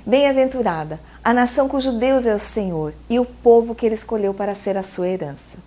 Bem-aventurada a nação cujo Deus é o Senhor e o povo que Ele escolheu para ser a sua herança.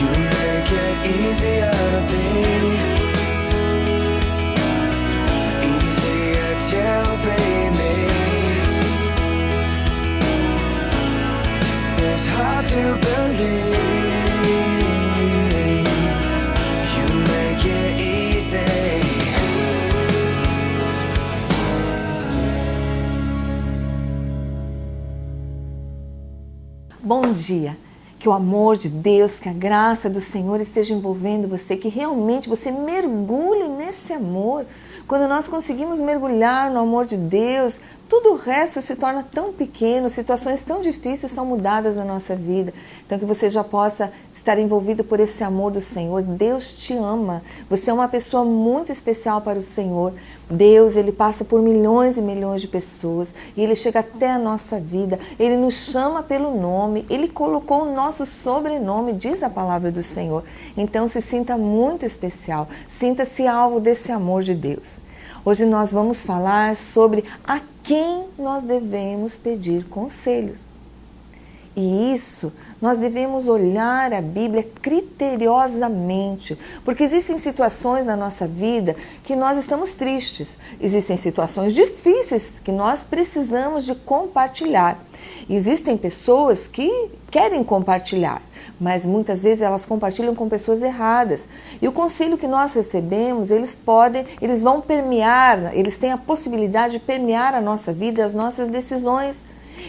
You make it easier to be, easier to be me. It's hard to believe. You make it easy. Bom dia! Que o amor de Deus, que a graça do Senhor esteja envolvendo você, que realmente você mergulhe nesse amor. Quando nós conseguimos mergulhar no amor de Deus, tudo o resto se torna tão pequeno, situações tão difíceis são mudadas na nossa vida. Então que você já possa estar envolvido por esse amor do Senhor. Deus te ama, você é uma pessoa muito especial para o Senhor. Deus, Ele passa por milhões e milhões de pessoas e Ele chega até a nossa vida, Ele nos chama pelo nome, Ele colocou o nosso sobrenome, diz a palavra do Senhor. Então se sinta muito especial, sinta-se alvo desse amor de Deus. Hoje nós vamos falar sobre a quem nós devemos pedir conselhos. E isso, nós devemos olhar a Bíblia criteriosamente, porque existem situações na nossa vida que nós estamos tristes, existem situações difíceis que nós precisamos de compartilhar. Existem pessoas que querem compartilhar, mas muitas vezes elas compartilham com pessoas erradas. E o conselho que nós recebemos, eles vão permear, eles têm a possibilidade de permear a nossa vida e as nossas decisões.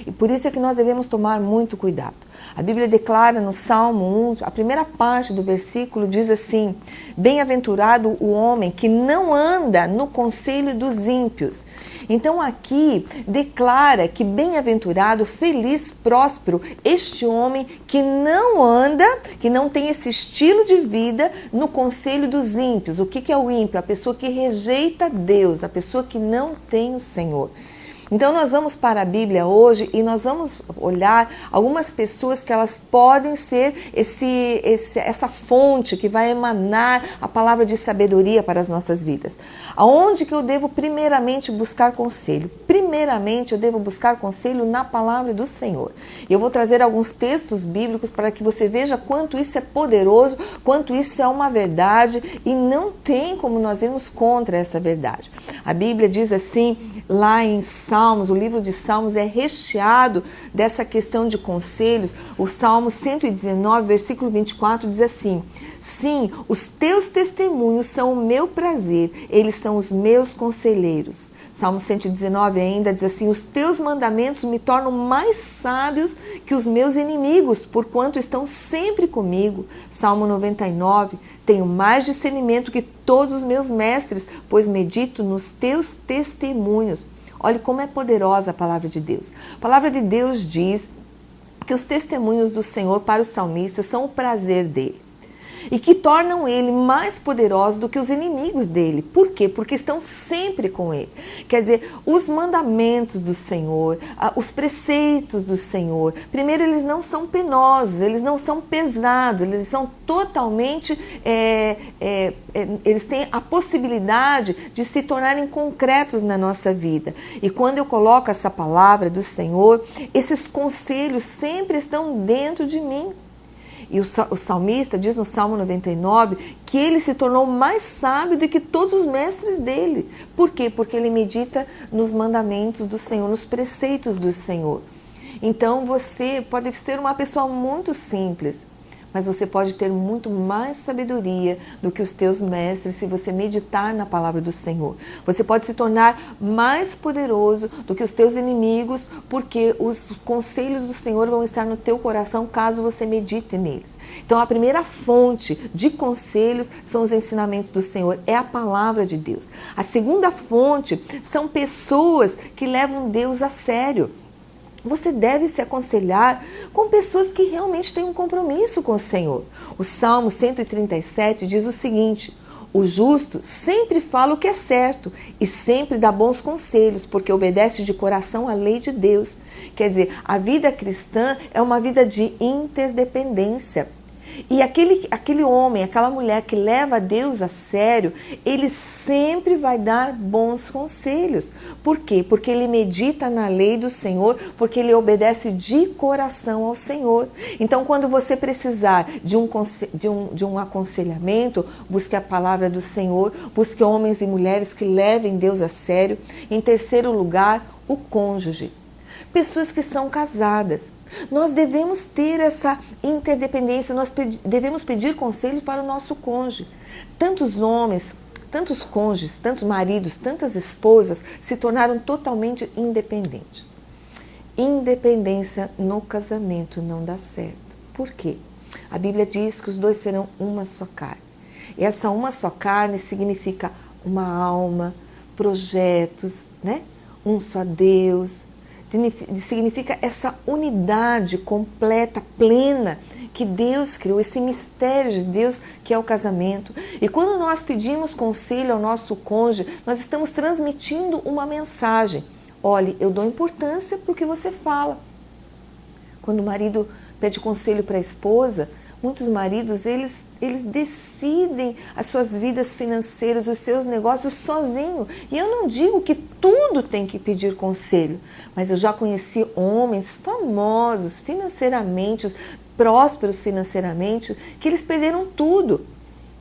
E por isso é que nós devemos tomar muito cuidado. A Bíblia declara no Salmo 1, a primeira parte do versículo diz assim: bem-aventurado o homem que não anda no conselho dos ímpios. Então aqui declara que bem-aventurado, feliz, próspero, este homem que não anda, que não tem esse estilo de vida no conselho dos ímpios. O que é o ímpio? A pessoa que rejeita Deus, a pessoa que não tem o Senhor. Então nós vamos para a Bíblia hoje e nós vamos olhar algumas pessoas que elas podem ser essa fonte que vai emanar a palavra de sabedoria para as nossas vidas. Aonde que eu devo primeiramente buscar conselho? Primeiramente eu devo buscar conselho na palavra do Senhor. Eu vou trazer alguns textos bíblicos para que você veja quanto isso é poderoso, quanto isso é uma verdade e não tem como nós irmos contra essa verdade. A Bíblia diz assim, lá em Salmos, o livro de Salmos é recheado dessa questão de conselhos. O Salmo 119, versículo 24 diz assim: sim, os teus testemunhos são o meu prazer, eles são os meus conselheiros. Salmo 119 ainda diz assim: os teus mandamentos me tornam mais sábios que os meus inimigos, porquanto estão sempre comigo. Salmo 99, tenho mais discernimento que todos os meus mestres, pois medito nos teus testemunhos. Olha como é poderosa a palavra de Deus. A palavra de Deus diz que os testemunhos do Senhor para o salmista são o prazer dele. E que tornam ele mais poderoso do que os inimigos dele. Por quê? Porque estão sempre com ele. Quer dizer, os mandamentos do Senhor, os preceitos do Senhor, primeiro eles não são penosos, eles não são pesados, eles são totalmente, eles têm a possibilidade de se tornarem concretos na nossa vida. E quando eu coloco essa palavra do Senhor, esses conselhos sempre estão dentro de mim. E o salmista diz no Salmo 99 que ele se tornou mais sábio do que todos os mestres dele. Por quê? Porque ele medita nos mandamentos do Senhor, nos preceitos do Senhor. Então você pode ser uma pessoa muito simples, mas você pode ter muito mais sabedoria do que os teus mestres se você meditar na palavra do Senhor. Você pode se tornar mais poderoso do que os teus inimigos, porque os conselhos do Senhor vão estar no teu coração caso você medite neles. Então a primeira fonte de conselhos são os ensinamentos do Senhor, é a palavra de Deus. A segunda fonte são pessoas que levam Deus a sério. Você deve se aconselhar com pessoas que realmente têm um compromisso com o Senhor. O Salmo 137 diz o seguinte: o justo sempre fala o que é certo e sempre dá bons conselhos, porque obedece de coração à lei de Deus. Quer dizer, a vida cristã é uma vida de interdependência. E aquele homem, aquela mulher que leva Deus a sério, ele sempre vai dar bons conselhos. Por quê? Porque ele medita na lei do Senhor, porque ele obedece de coração ao Senhor. Então, quando você precisar de um aconselhamento, busque a palavra do Senhor, busque homens e mulheres que levem Deus a sério. Em terceiro lugar, o cônjuge. Pessoas que são casadas. Nós devemos ter essa interdependência, nós devemos pedir conselhos para o nosso cônjuge. Tantos homens, tantos cônjuges, tantos maridos, tantas esposas se tornaram totalmente independentes. Independência no casamento não dá certo. Por quê? A Bíblia diz que os dois serão uma só carne. E essa uma só carne significa uma alma, projetos, né? Um só Deus. Significa essa unidade completa, plena, que Deus criou, esse mistério de Deus que é o casamento. E quando nós pedimos conselho ao nosso cônjuge, nós estamos transmitindo uma mensagem. Olhe, eu dou importância para o que você fala. Quando o marido pede conselho para a esposa, muitos maridos, eles decidem as suas vidas financeiras, os seus negócios sozinhos. E eu não digo que tudo tem que pedir conselho, mas eu já conheci homens famosos financeiramente, prósperos financeiramente, que eles perderam tudo.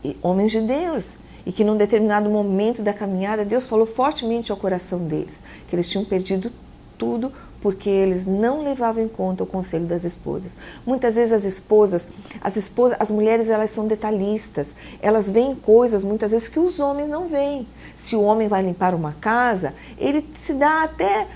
E homens de Deus. E que num determinado momento da caminhada, Deus falou fortemente ao coração deles, que eles tinham perdido tudo porque eles não levavam em conta o conselho das esposas. Muitas vezes as mulheres, elas são detalhistas. Elas veem coisas, muitas vezes, que os homens não veem. Se o homem vai limpar uma casa, ele se dá até,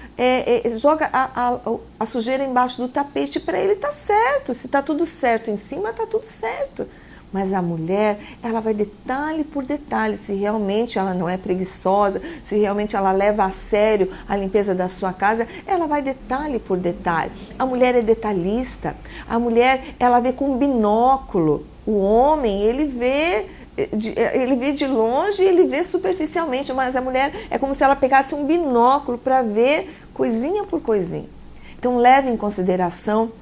joga a sujeira embaixo do tapete, para ele tá certo. Se tá tudo certo em cima, tá tudo certo. Mas a mulher, ela vai detalhe por detalhe, se realmente ela não é preguiçosa, se realmente ela leva a sério a limpeza da sua casa, ela vai detalhe por detalhe. A mulher é detalhista, a mulher, ela vê com um binóculo. O homem, ele vê de longe e ele vê superficialmente, mas a mulher é como se ela pegasse um binóculo para ver coisinha por coisinha. Então leve em consideração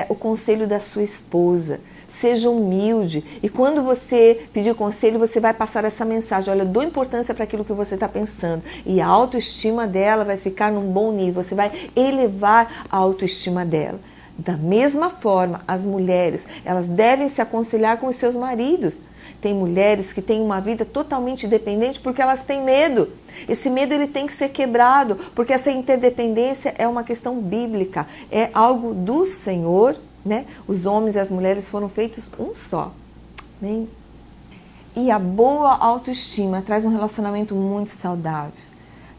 o conselho da sua esposa. Seja humilde. E quando você pedir conselho, você vai passar essa mensagem. Olha, eu dou importância para aquilo que você está pensando. E a autoestima dela vai ficar num bom nível. Você vai elevar a autoestima dela. Da mesma forma, as mulheres, elas devem se aconselhar com os seus maridos. Tem mulheres que têm uma vida totalmente dependente porque elas têm medo. Esse medo, ele tem que ser quebrado, porque essa interdependência é uma questão bíblica. É algo do Senhor, né? Os homens e as mulheres foram feitos um só, né? E a boa autoestima traz um relacionamento muito saudável,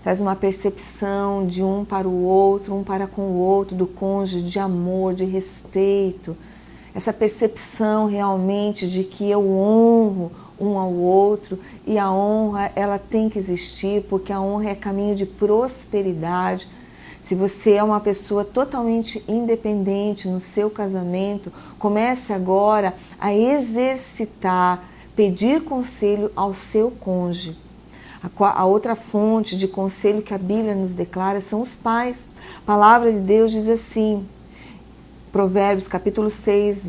traz uma percepção de um para o outro, um para com o outro, do cônjuge, de amor, de respeito, essa percepção realmente de que eu honro um ao outro, e a honra, ela tem que existir, porque a honra é caminho de prosperidade. Se você é uma pessoa totalmente independente no seu casamento, comece agora a exercitar, pedir conselho ao seu cônjuge. A outra fonte de conselho que a Bíblia nos declara são os pais. A palavra de Deus diz assim, Provérbios capítulo 6,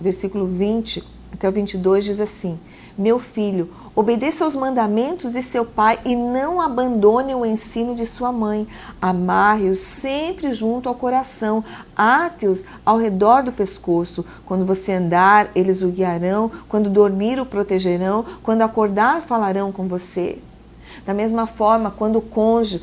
versículo 20 até o 22 diz assim: meu filho, obedeça aos mandamentos de seu pai e não abandone o ensino de sua mãe. Amarre-os sempre junto ao coração, ate-os ao redor do pescoço. Quando você andar, eles o guiarão, quando dormir, o protegerão, quando acordar, falarão com você. Da mesma forma, quando o cônjuge,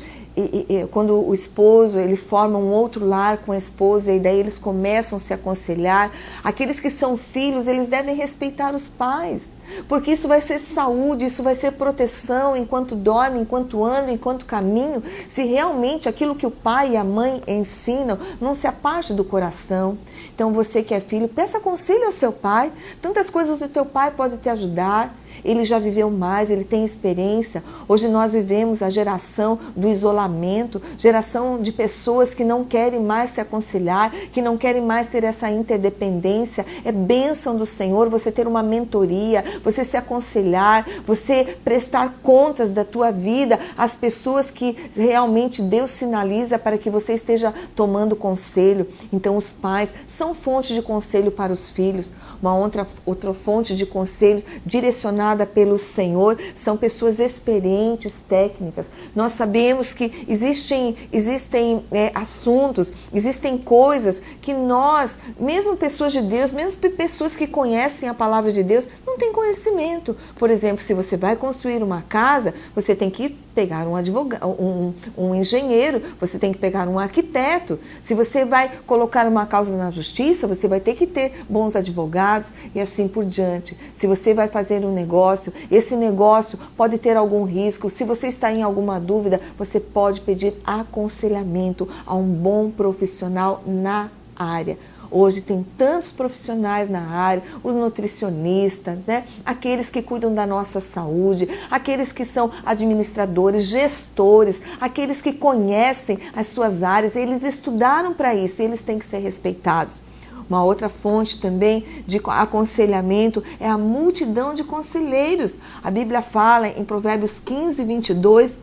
quando o esposo, ele forma um outro lar com a esposa e daí eles começam a se aconselhar, aqueles que são filhos, eles devem respeitar os pais, porque isso vai ser saúde, isso vai ser proteção enquanto dorme, enquanto anda, enquanto caminho, se realmente aquilo que o pai e a mãe ensinam não se aparte do coração. Então você que é filho, peça conselho ao seu pai, tantas coisas o teu pai pode te ajudar. Ele já viveu mais, ele tem experiência. Hoje nós vivemos a geração do isolamento, geração de pessoas que não querem mais se aconselhar, que não querem mais ter essa interdependência. É bênção do Senhor você ter uma mentoria, você se aconselhar, você prestar contas da tua vida às pessoas que realmente Deus sinaliza para que você esteja tomando conselho. Então os pais são fonte de conselho para os filhos. Uma outra fonte de conselho direcionada pelo Senhor são pessoas experientes, técnicas. Nós sabemos que existem assuntos, existem coisas que nós, mesmo pessoas de Deus, mesmo pessoas que conhecem a palavra de Deus, não têm conhecimento. Por exemplo, se você vai construir uma casa, você tem que pegar um advogado, um engenheiro, você tem que pegar um arquiteto. Se você vai colocar uma causa na justiça, você vai ter que ter bons advogados e assim por diante. Se você vai fazer um negócio, esse negócio pode ter algum risco. Se você está em alguma dúvida, você pode pedir aconselhamento a um bom profissional na área. Hoje tem tantos profissionais na área, os nutricionistas, né? Aqueles que cuidam da nossa saúde, aqueles que são administradores, gestores, aqueles que conhecem as suas áreas, eles estudaram para isso e eles têm que ser respeitados. Uma outra fonte também de aconselhamento é a multidão de conselheiros. A Bíblia fala em Provérbios 15, 22,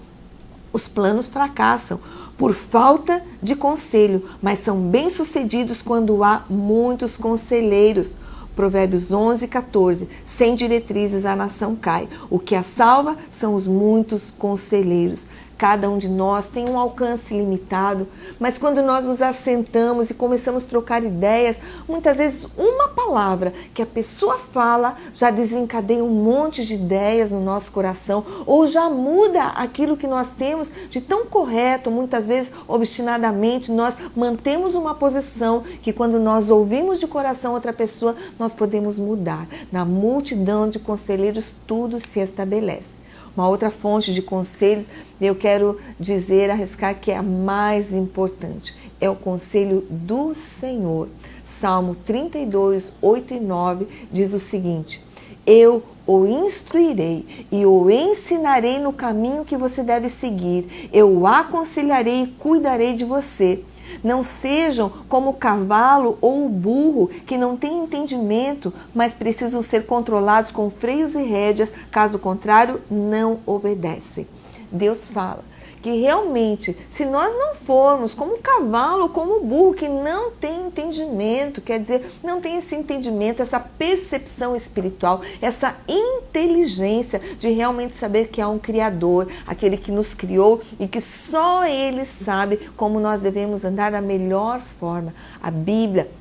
os planos fracassam por falta de conselho, mas são bem-sucedidos quando há muitos conselheiros. Provérbios 11, 14. Sem diretrizes a nação cai. O que a salva são os muitos conselheiros. Cada um de nós tem um alcance limitado, mas quando nós nos assentamos e começamos a trocar ideias, muitas vezes uma palavra que a pessoa fala já desencadeia um monte de ideias no nosso coração, ou já muda aquilo que nós temos de tão correto. Muitas vezes, obstinadamente, nós mantemos uma posição que quando nós ouvimos de coração outra pessoa, nós podemos mudar. Na multidão de conselheiros, tudo se estabelece. Uma outra fonte de conselhos, eu quero dizer, arriscar que é a mais importante, é o conselho do Senhor. Salmo 32, 8 e 9 diz o seguinte: eu o instruirei e o ensinarei no caminho que você deve seguir. Eu o aconselharei e cuidarei de você. Não sejam como o cavalo ou o burro, que não têm entendimento, mas precisam ser controlados com freios e rédeas, caso contrário, não obedecem. Deus fala que realmente, se nós não formos como o cavalo ou como o burro, que não tem entendimento, quer dizer, não tem esse entendimento, essa percepção espiritual, essa inteligência de realmente saber que há um Criador, aquele que nos criou e que só Ele sabe como nós devemos andar da melhor forma. A Bíblia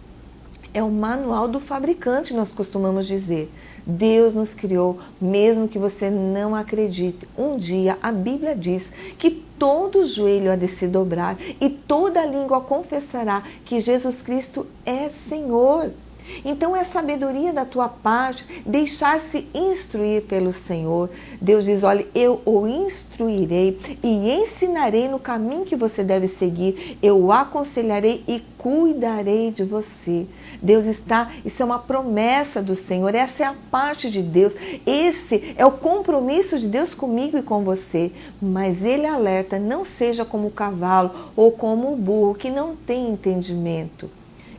é o manual do fabricante, nós costumamos dizer. Deus nos criou, mesmo que você não acredite. Um dia a Bíblia diz que todo joelho há de se dobrar e toda língua confessará que Jesus Cristo é Senhor. Então é sabedoria da tua parte deixar-se instruir pelo Senhor. Deus diz, olha, eu o instruirei e ensinarei no caminho que você deve seguir. Eu o aconselharei e cuidarei de você. Deus está, isso é uma promessa do Senhor, essa é a parte de Deus, esse é o compromisso de Deus comigo e com você. Mas Ele alerta, não seja como o cavalo ou como o burro que não tem entendimento,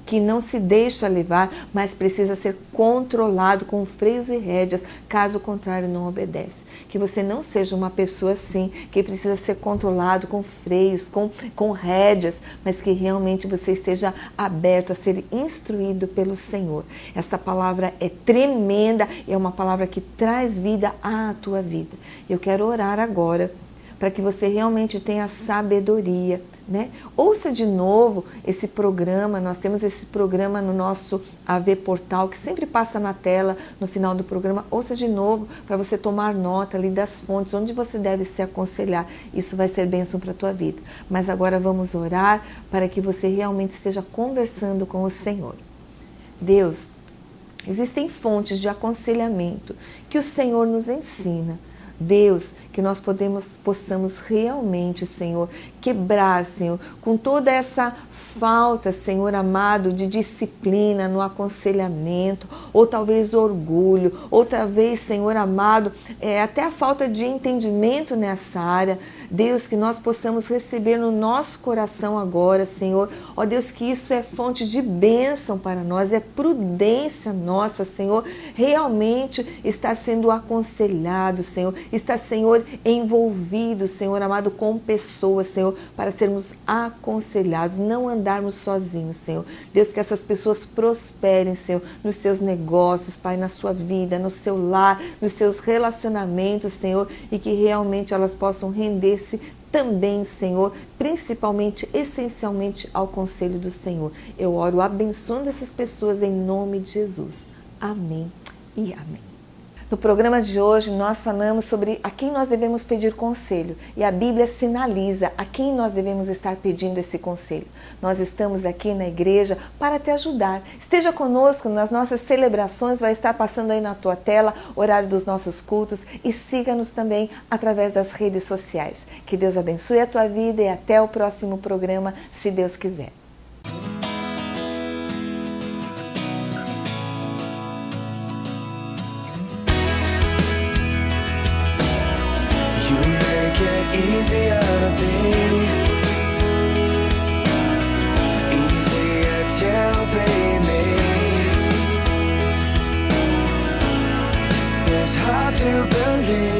que não se deixa levar, mas precisa ser controlado com freios e rédeas, caso contrário não obedece. Que você não seja uma pessoa assim, que precisa ser controlado com freios, com rédeas, mas que realmente você esteja aberto a ser instruído pelo Senhor. Essa palavra é tremenda, é uma palavra que traz vida à tua vida. Eu quero orar agora para que você realmente tenha sabedoria, né? Ouça de novo esse programa, nós temos esse programa no nosso AV Portal, que sempre passa na tela no final do programa. Ouça de novo para você tomar nota ali das fontes, onde você deve se aconselhar. Isso vai ser bênção para a tua vida. Mas agora vamos orar para que você realmente esteja conversando com o Senhor. Deus, existem fontes de aconselhamento que o Senhor nos ensina. Deus, que nós possamos realmente, Senhor, quebrar, Senhor, com toda essa falta, Senhor amado, de disciplina no aconselhamento, ou talvez orgulho, ou talvez, Senhor amado, até a falta de entendimento nessa área. Deus, que nós possamos receber no nosso coração agora, Senhor. Ó Deus, que isso é fonte de bênção para nós, é prudência nossa, Senhor. Realmente estar sendo aconselhado, Senhor. Estar, Senhor, envolvido, Senhor amado, com pessoas, Senhor, para sermos aconselhados, não andarmos sozinhos, Senhor. Deus, que essas pessoas prosperem, Senhor, nos seus negócios, Pai, na sua vida, no seu lar, nos seus relacionamentos, Senhor, e que realmente elas possam render também, Senhor, principalmente, essencialmente ao conselho do Senhor. Eu oro abençoando essas pessoas em nome de Jesus. Amém e amém. No programa de hoje, nós falamos sobre a quem nós devemos pedir conselho e a Bíblia sinaliza a quem nós devemos estar pedindo esse conselho. Nós estamos aqui na igreja para te ajudar. Esteja conosco nas nossas celebrações, vai estar passando aí na tua tela o horário dos nossos cultos e siga-nos também através das redes sociais. Que Deus abençoe a tua vida e até o próximo programa, se Deus quiser. Easier to be, easier to be me. It's hard to believe